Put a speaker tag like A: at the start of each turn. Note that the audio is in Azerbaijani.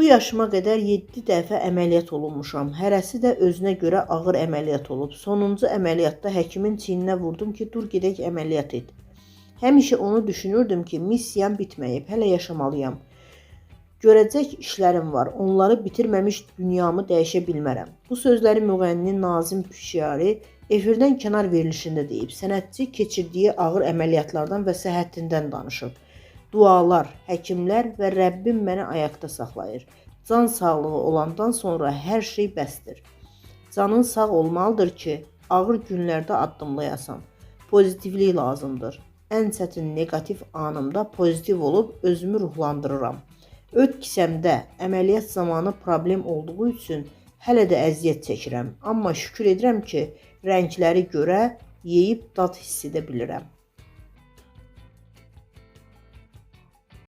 A: Bu yaşıma qədər 7 dəfə əməliyyat olunmuşam. Hərəsi də özünə görə ağır əməliyyat olub. Sonuncu əməliyyatda həkimin çiyninə vurdum ki, dur gedək əməliyyat et. Həmişə onu düşünürdüm ki, missiyam bitməyib, hələ yaşamalıyam. Görəcək işlərim var, onları bitirməmiş dünyamı dəyişə bilmərəm. Bu sözləri müğənni Nazim Pişari efirdən kənar verilişində deyib. Sənətçi keçirdiyi ağır əməliyyatlardan və səhhətindən danışıb. Dualar, həkimlər və Rəbbim məni ayaqda saxlayır. Can sağlığı olandan sonra hər şey bəsdir. Canın sağ olmalıdır ki, ağır günlərdə addımlayasan. Pozitivlik lazımdır. Ən çətin negativ anımda pozitiv olub özümü ruhlandırıram. Öd kisəmdə əməliyyat zamanı problem olduğu üçün hələ də əziyyət çəkirəm. Amma şükür edirəm ki, rəngləri görə, yeyib dad hiss edə bilirəm.